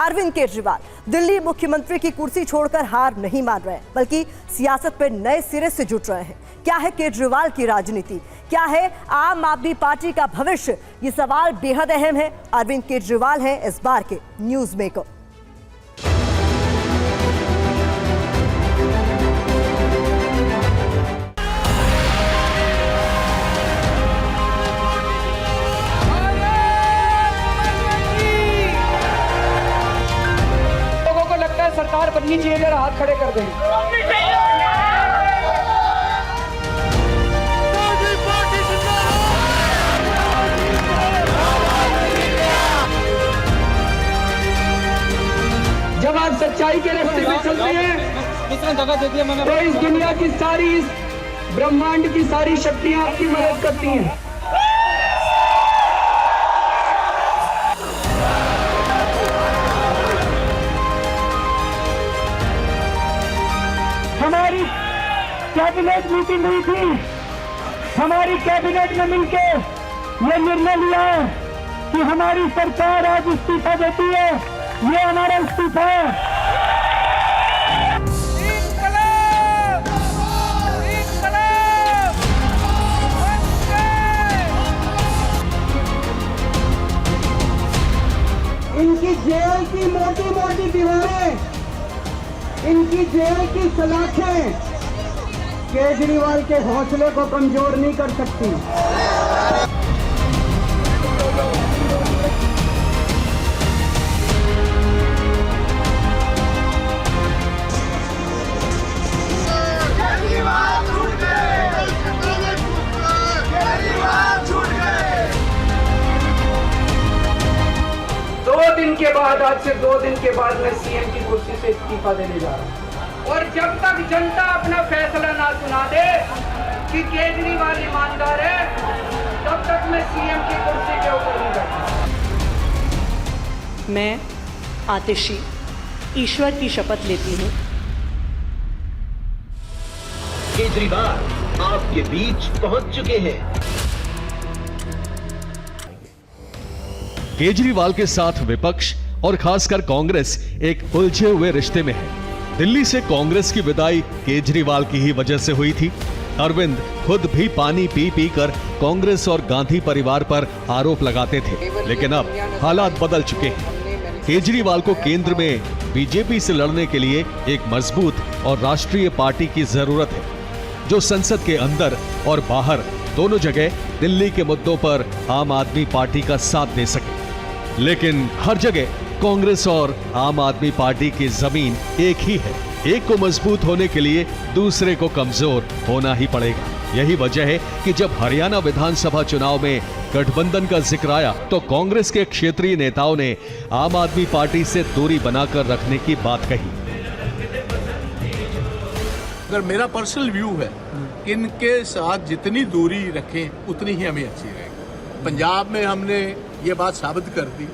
अरविंद केजरीवाल दिल्ली मुख्यमंत्री की कुर्सी छोड़कर हार नहीं मान रहे, बल्कि सियासत पे नए सिरे से जुट रहे हैं। क्या है केजरीवाल की राजनीति, क्या है आम आदमी पार्टी का भविष्य, ये सवाल बेहद अहम है। अरविंद केजरीवाल हैं इस बार के न्यूज मेकर। सरकार बननी चाहिए, जरा हाथ खड़े कर दें। जब आप सच्चाई के रास्ते पे चलते हैं तो इस दुनिया की सारी, इस ब्रह्मांड की सारी शक्तियां आपकी मदद करती हैं। हमारी कैबिनेट मीटिंग हुई थी, हमारी कैबिनेट में मिलके ये निर्णय लिया कि हमारी सरकार आज इस्तीफा देती है। ये हमारा इस्तीफा है। इनकी जेल की मोटी मोटी दीवारें, इनकी जेल की सलाखें केजरीवाल के हौसले को कमजोर नहीं कर सकती। आज से 2 दिन के बाद मैं सीएम की कुर्सी से इस्तीफा देने जा रहा हूं, और जब तक जनता अपना फैसला ना सुना दे कि केजरीवाल ईमानदार है, तब तक मैं सीएम की कुर्सी के ऊपर नहीं बैठूंगा। मैं आतिशी ईश्वर की शपथ लेती हूँ। केजरीवाल आपके बीच पहुंच चुके हैं। केजरीवाल के साथ विपक्ष और खासकर कांग्रेस एक उलझे हुए रिश्ते में है। दिल्ली से कांग्रेस की विदाई केजरीवाल की ही वजह से हुई थी। अरविंद खुद भी पानी पी पी कर कांग्रेस और गांधी परिवार पर आरोप लगाते थे, लेकिन अब हालात बदल चुके हैं। केजरीवाल को केंद्र में बीजेपी से लड़ने के लिए एक मजबूत और राष्ट्रीय पार्टी की जरूरत है, जो संसद के अंदर और बाहर दोनों जगह दिल्ली के मुद्दों पर आम आदमी पार्टी का साथ दे सके। लेकिन हर जगह कांग्रेस और आम आदमी पार्टी की जमीन एक ही है। एक को मजबूत होने के लिए दूसरे को कमजोर होना ही पड़ेगा। यही वजह है कि जब हरियाणा विधानसभा चुनाव में गठबंधन का जिक्र आया तो कांग्रेस के क्षेत्रीय नेताओं ने आम आदमी पार्टी से दूरी बनाकर रखने की बात कही। अगर मेरा पर्सनल व्यू है कि इनके साथ जितनी दूरी रखें उतनी ही हमें अच्छी रहेगी। पंजाब में हमने ये बात साबित कर दी,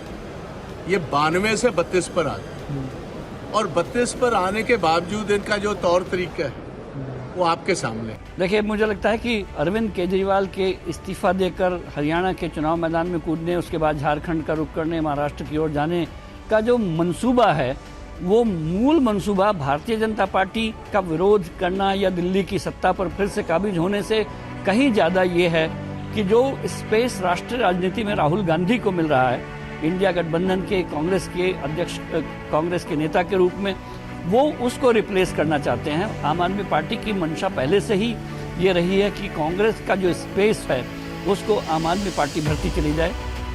ये 92 से 32 पर आ गए, और 32 पर आने के बावजूद इनका जो तौर तरीका है वो आपके सामने। देखिए, मुझे लगता है कि अरविंद केजरीवाल के इस्तीफा देकर हरियाणा के चुनाव मैदान में कूदने, उसके बाद झारखंड का रुख करने, महाराष्ट्र की ओर जाने का जो मंसूबा है, वो मूल मंसूबा भारतीय जनता पार्टी का विरोध करना या दिल्ली की सत्ता पर फिर से काबिज होने से कहीं ज़्यादा ये है कि जो स्पेस राष्ट्रीय राजनीति में राहुल गांधी को मिल रहा है, इंडिया गठबंधन के कांग्रेस के अध्यक्ष, कांग्रेस के नेता के रूप में, वो उसको रिप्लेस करना चाहते हैं। आम आदमी पार्टी की मंशा पहले से ही ये रही है कि कांग्रेस का जो स्पेस है उसको आम आदमी पार्टी भरती चली जाए।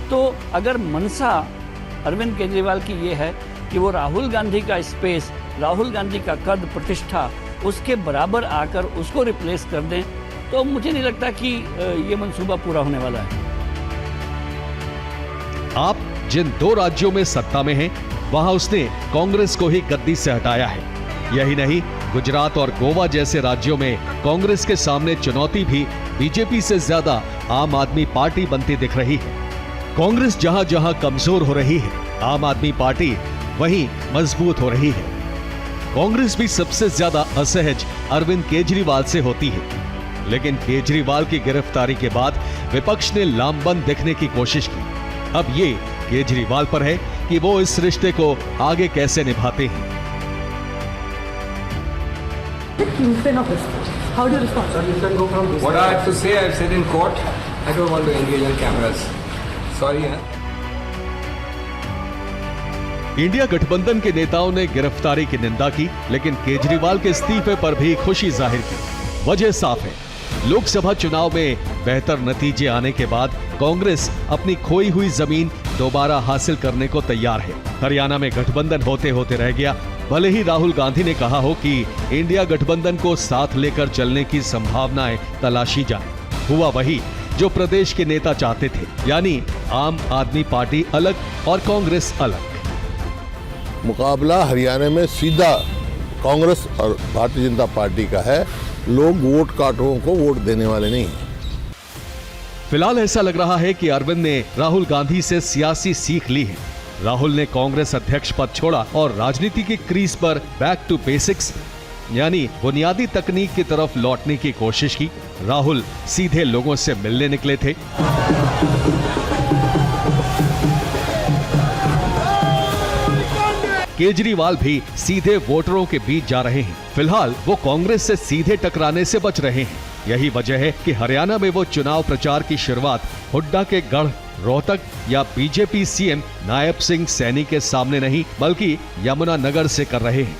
तो अगर मंशा अरविंद केजरीवाल की ये है कि वो राहुल गांधी का स्पेस, राहुल गांधी का कद प्रतिष्ठा उसके बराबर आकर उसको रिप्लेस कर दें, तो मुझे नहीं लगता कि ये मंसूबा पूरा होने वाला है। आप जिन 2 राज्यों में सत्ता में हैं, वहां उसने कांग्रेस को ही गद्दी से हटाया है। यही नहीं, गुजरात और गोवा जैसे राज्यों में कांग्रेस के सामने चुनौती भी बीजेपी से ज्यादा आम आदमी पार्टी बनती दिख रही है। कांग्रेस जहां जहां कमजोर हो रही है, आम आदमी पार्टी वहीं मजबूत हो रही है। कांग्रेस भी सबसे ज्यादा असहज अरविंद केजरीवाल से होती है, लेकिन केजरीवाल की गिरफ्तारी के बाद विपक्ष ने लामबंद दिखने की कोशिश की। अब ये केजरीवाल पर है कि वो इस रिश्ते को आगे कैसे निभाते हैं। What I have to say, I've said in court. I don't want to engage on cameras. Sorry, India गठबंधन के नेताओं ने गिरफ्तारी की निंदा की, लेकिन केजरीवाल के इस्तीफे पर भी खुशी जाहिर की। वजह साफ है, लोकसभा चुनाव में बेहतर नतीजे आने के बाद कांग्रेस अपनी खोई हुई जमीन दोबारा हासिल करने को तैयार है। हरियाणा में गठबंधन होते होते रह गया। भले ही राहुल गांधी ने कहा हो कि इंडिया गठबंधन को साथ लेकर चलने की संभावनाएं तलाशी जाए, हुआ वही जो प्रदेश के नेता चाहते थे, यानी आम आदमी पार्टी अलग और कांग्रेस अलग। मुकाबला हरियाणा में सीधा कांग्रेस और भारतीय जनता पार्टी का है। लोग वोट काटों को वोट देने वाले नहीं हैं। फिलहाल ऐसा लग रहा है कि अरविंद ने राहुल गांधी से सियासी सीख ली है। राहुल ने कांग्रेस अध्यक्ष पद छोड़ा और राजनीति की क्रीज पर बैक टू बेसिक्स यानी बुनियादी तकनीक की तरफ लौटने की कोशिश की। राहुल सीधे लोगों से मिलने निकले थे। केजरीवाल भी सीधे वोटरों के बीच जा रहे हैं। फिलहाल वो कांग्रेस से सीधे टकराने से बच रहे हैं। यही वजह है कि हरियाणा में वो चुनाव प्रचार की शुरुआत हुड्डा के गढ़ रोहतक या बीजेपी सीएम नायब सिंह सैनी के सामने नहीं, बल्कि यमुनानगर से कर रहे हैं।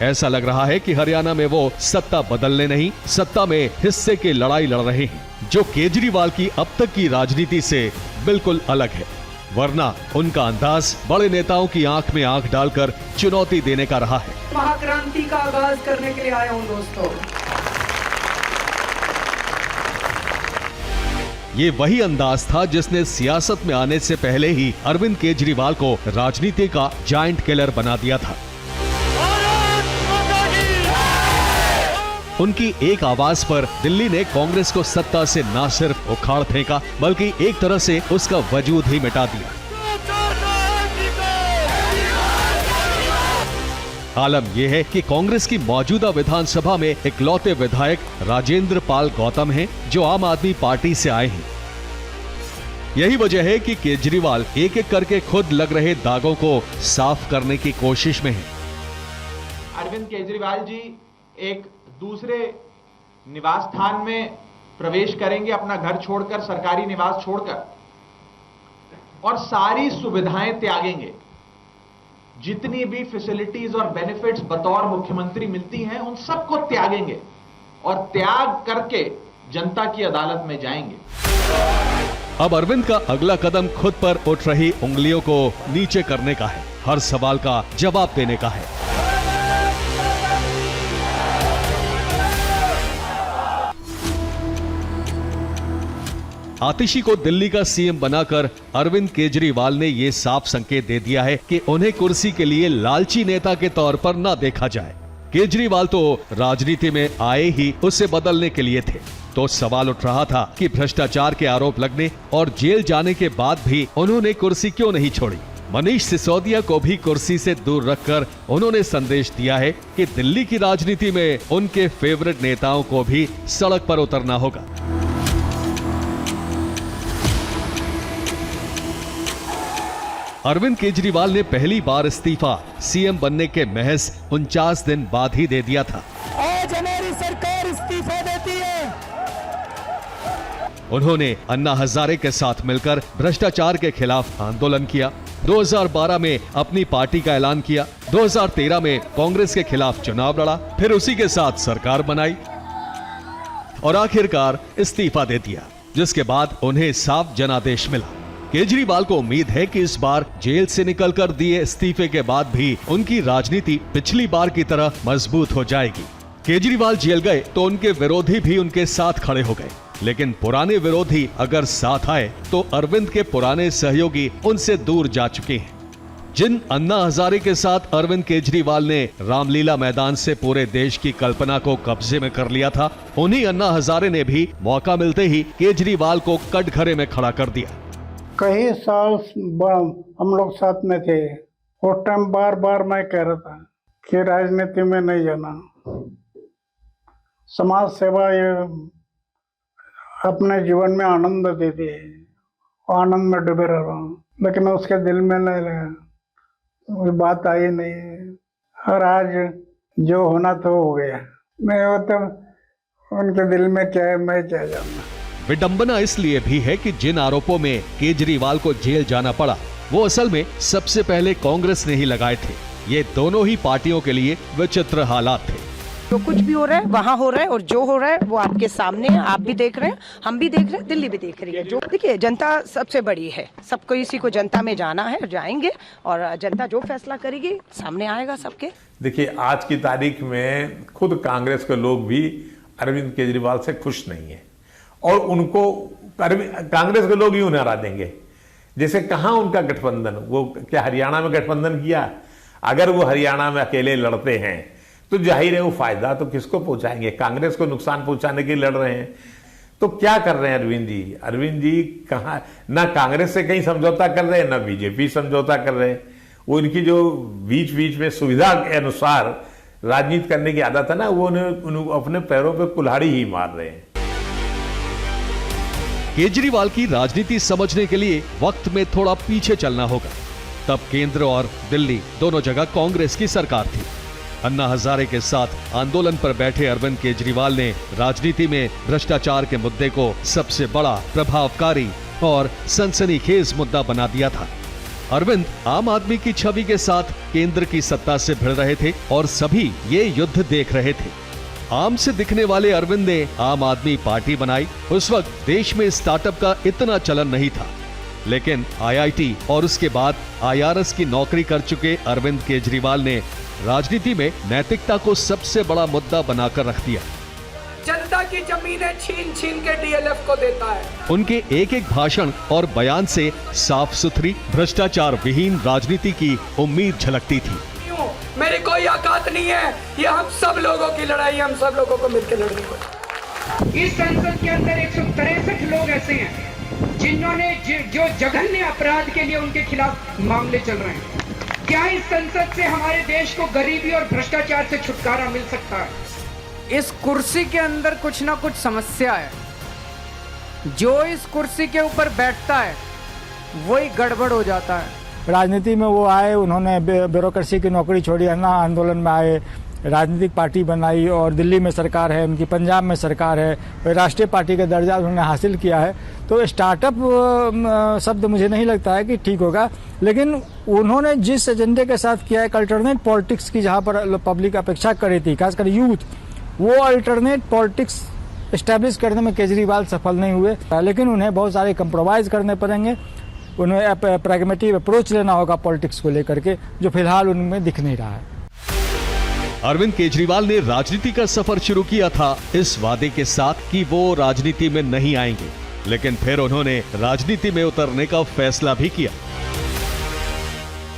ऐसा लग रहा है कि हरियाणा में वो सत्ता बदलने नहीं, सत्ता में हिस्से की लड़ाई लड़ रहे हैं, जो केजरीवाल की अब तक की राजनीति से बिल्कुल अलग है। वरना उनका अंदाज बड़े नेताओं की आंख में आंख डालकर चुनौती देने का रहा है। महाक्रांति का आगाज करने के लिए आया हूं दोस्तों। ये वही अंदाज था जिसने सियासत में आने से पहले ही अरविंद केजरीवाल को राजनीति का जायंट किलर बना दिया था। उनकी एक आवाज पर दिल्ली ने कांग्रेस को सत्ता से न सिर्फ उखाड़ फेंका, बल्कि एक तरह से उसका वजूद ही मिटा दिया। आलम यह है कि कांग्रेस की मौजूदा विधानसभा में इकलौते विधायक राजेंद्र पाल गौतम हैं, जो आम आदमी पार्टी से आए हैं। यही वजह है कि केजरीवाल एक एक करके खुद लग रहे दागों को साफ करने की कोशिश में हैं। अरविंद केजरीवाल जी एक दूसरे निवास स्थान में प्रवेश करेंगे, अपना घर छोड़कर, सरकारी निवास छोड़कर, और सारी सुविधाएं त्यागेंगे। जितनी भी फैसिलिटीज और बेनिफिट्स बतौर मुख्यमंत्री मिलती हैं, उन सबको त्यागेंगे और त्याग करके जनता की अदालत में जाएंगे। अब अरविंद का अगला कदम खुद पर उठ रही उंगलियों को नीचे करने का है, हर सवाल का जवाब देने का है। आतिशी को दिल्ली का सीएम बनाकर अरविंद केजरीवाल ने यह साफ संकेत दे दिया है कि उन्हें कुर्सी के लिए लालची नेता के तौर पर न देखा जाए। केजरीवाल तो राजनीति में आए ही उसे बदलने के लिए थे, तो सवाल उठ रहा था कि भ्रष्टाचार के आरोप लगने और जेल जाने के बाद भी उन्होंने कुर्सी क्यों नहीं छोड़ी। मनीष सिसोदिया को भी कुर्सी से दूर रखकर उन्होंने संदेश दिया है कि दिल्ली की राजनीति में उनके फेवरेट नेताओं को भी सड़क पर उतरना होगा। अरविंद केजरीवाल ने पहली बार इस्तीफा सीएम बनने के महज 49 दिन बाद ही दे दिया था। आज हमारी सरकार इस्तीफा देती है। उन्होंने अन्ना हजारे के साथ मिलकर भ्रष्टाचार के खिलाफ आंदोलन किया। 2012 में अपनी पार्टी का ऐलान किया। 2013 में कांग्रेस के खिलाफ चुनाव लड़ा, फिर उसी के साथ सरकार बनाई और आखिरकार इस्तीफा दे दिया, जिसके बाद उन्हें साफ जनादेश मिला। केजरीवाल को उम्मीद है कि इस बार जेल से निकलकर दिए इस्तीफे के बाद भी उनकी राजनीति पिछली बार की तरह मजबूत हो जाएगी। केजरीवाल जेल गए तो उनके विरोधी भी उनके साथ खड़े हो गए, लेकिन पुराने विरोधी अगर साथ आए तो अरविंद के पुराने सहयोगी उनसे दूर जा चुके हैं। जिन अन्ना हजारे के साथ अरविंद केजरीवाल ने रामलीला मैदान से पूरे देश की कल्पना को कब्जे में कर लिया था, उन्हीं अन्ना हजारे ने भी मौका मिलते ही केजरीवाल को कटघरे में खड़ा कर दिया। कई साल हम लोग साथ में थे। उस टाइम बार बार मैं कह रहा था कि राजनीति में नहीं जाना, समाज सेवा ये अपने जीवन में आनंद देती है आनंद में डूबे रह रहा हूँ, लेकिन उसके दिल में नहीं लगा, कोई बात आई नहीं। और आज जो होना तो हो गया, नहीं हो तो उनके दिल में क्या है मैं क्या जानना। विडंबना इसलिए भी है कि जिन आरोपों में केजरीवाल को जेल जाना पड़ा वो असल में सबसे पहले कांग्रेस ने ही लगाए थे। ये दोनों ही पार्टियों के लिए विचित्र हालात थे। जो कुछ भी हो रहा है वहाँ हो रहा है, और जो हो रहा है वो आपके सामने है, आप भी देख रहे हैं, हम भी देख रहे हैं, दिल्ली भी देख रही है। जो देखिए, जनता सबसे बड़ी है, सबको इसी को जनता में जाना है, जाएंगे और जनता जो फैसला करेगी सामने आएगा सबके। देखिए, आज की तारीख में खुद कांग्रेस के लोग भी अरविंद केजरीवाल से खुश नहीं है, और उनको कांग्रेस के लोग ही उन्हें हरा देंगे। जैसे कहां उनका गठबंधन, वो क्या हरियाणा में गठबंधन किया? अगर वो हरियाणा में अकेले लड़ते हैं तो जाहिर है वो फायदा तो किसको पहुंचाएंगे? कांग्रेस को नुकसान पहुंचाने के लिए लड़ रहे हैं। तो क्या कर रहे हैं अरविंद जी? अरविंद जी कहां, ना कांग्रेस से कहीं समझौता कर रहे हैं, ना बीजेपी समझौता कर रहे हैं। वो इनकी जो बीच बीच में सुविधा के अनुसार राजनीति करने की आदत है ना, वो उन्हें अपने पैरों पे कुल्हाड़ी ही मार रहे हैं। केजरीवाल की राजनीति समझने के लिए वक्त में थोड़ा पीछे चलना होगा। तब केंद्र और दिल्ली दोनों जगह कांग्रेस की सरकार थी। अन्ना हजारे के साथ आंदोलन पर बैठे अरविंद केजरीवाल ने राजनीति में भ्रष्टाचार के मुद्दे को सबसे बड़ा, प्रभावकारी और सनसनीखेज मुद्दा बना दिया था। अरविंद आम आदमी की छवि के साथ केंद्र की सत्ता से भिड़ रहे थे और सभी ये युद्ध देख रहे थे। आम से दिखने वाले अरविंद ने आम आदमी पार्टी बनाई। उस वक्त देश में स्टार्टअप का इतना चलन नहीं था, लेकिन आईआईटी और उसके बाद आईआरएस की नौकरी कर चुके अरविंद केजरीवाल ने राजनीति में नैतिकता को सबसे बड़ा मुद्दा बनाकर रख दिया। जनता की जमीनें छीन छीन के डीएलएफ को देता है। उनके एक एक भाषण और बयान से साफ सुथरी, भ्रष्टाचार विहीन राजनीति की उम्मीद झलकती थी। मेरी कोई औकात नहीं है, ये हम सब लोगों की लड़ाई, हम सब लोगों को मिलकर लड़नी पड़ेगी। इस संसद के अंदर 163 लोग ऐसे हैं जिन्होंने जो जघन्य अपराध के लिए उनके खिलाफ मामले चल रहे हैं। क्या इस संसद से हमारे देश को गरीबी और भ्रष्टाचार से छुटकारा मिल सकता है? इस कुर्सी के अंदर कुछ ना कुछ समस्या है। जो इस कुर्सी के ऊपर बैठता है वही गड़बड़ हो जाता है। राजनीति में वो आए, उन्होंने ब्यूरोक्रेसी की नौकरी छोड़ी, अन्ना आंदोलन में आए, राजनीतिक पार्टी बनाई और दिल्ली में सरकार है उनकी, पंजाब में सरकार है, राष्ट्रीय पार्टी का दर्जा उन्होंने हासिल किया है। तो स्टार्टअप शब्द मुझे नहीं लगता है कि ठीक होगा, लेकिन उन्होंने जिस एजेंडे के साथ किया है, अल्टरनेट पॉलिटिक्स की जहाँ पर पब्लिक अपेक्षा कर रही थी, खासकर यूथ, वो अल्टरनेट पॉलिटिक्स इस्टेब्लिश करने में केजरीवाल सफल नहीं हुए। लेकिन उन्हें बहुत सारे कंप्रोमाइज़ करने पड़ेंगे, उन्हें प्रैग्मेटिक अप्रोच लेना होगा पॉलिटिक्स को लेकर के, जो फिलहाल उनमें दिख नहीं रहा है। अरविंद केजरीवाल ने राजनीति का सफर शुरू किया था इस वादे के साथ कि वो राजनीति में नहीं आएंगे, लेकिन फिर उन्होंने राजनीति में उतरने का फैसला भी किया,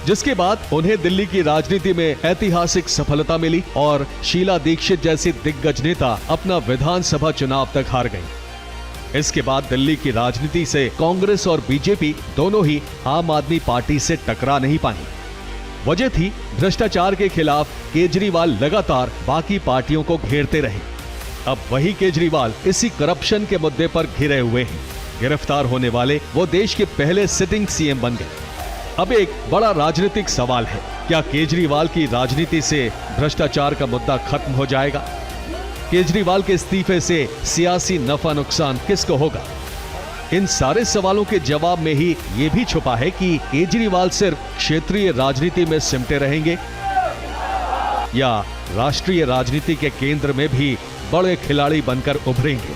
जिसके बाद उन्हें दिल्ली की राजनीति में ऐतिहासिक सफलता मिली और शीला दीक्षित जैसी दिग्गज नेता अपना विधानसभा चुनाव तक हार गई। इसके बाद दिल्ली की राजनीति से कांग्रेस और बीजेपी दोनों ही आम आदमी पार्टी से टकरा नहीं पाई। वजह थी भ्रष्टाचार के खिलाफ केजरीवाल लगातार बाकी पार्टियों को घेरते रहे। अब वही केजरीवाल इसी करप्शन के मुद्दे पर घिरे हुए हैं। गिरफ्तार होने वाले वो देश के पहले सिटिंग सीएम बन गए। अब एक बड़ा राजनीतिक सवाल है, क्या केजरीवाल की राजनीति से भ्रष्टाचार का मुद्दा खत्म हो जाएगा? केजरीवाल के इस्तीफे से सियासी नफा नुकसान किसको होगा? इन सारे सवालों के जवाब में ही ये भी छुपा है कि केजरीवाल सिर्फ क्षेत्रीय राजनीति में सिमटे रहेंगे या राष्ट्रीय राजनीति के केंद्र में भी बड़े खिलाड़ी बनकर उभरेंगे।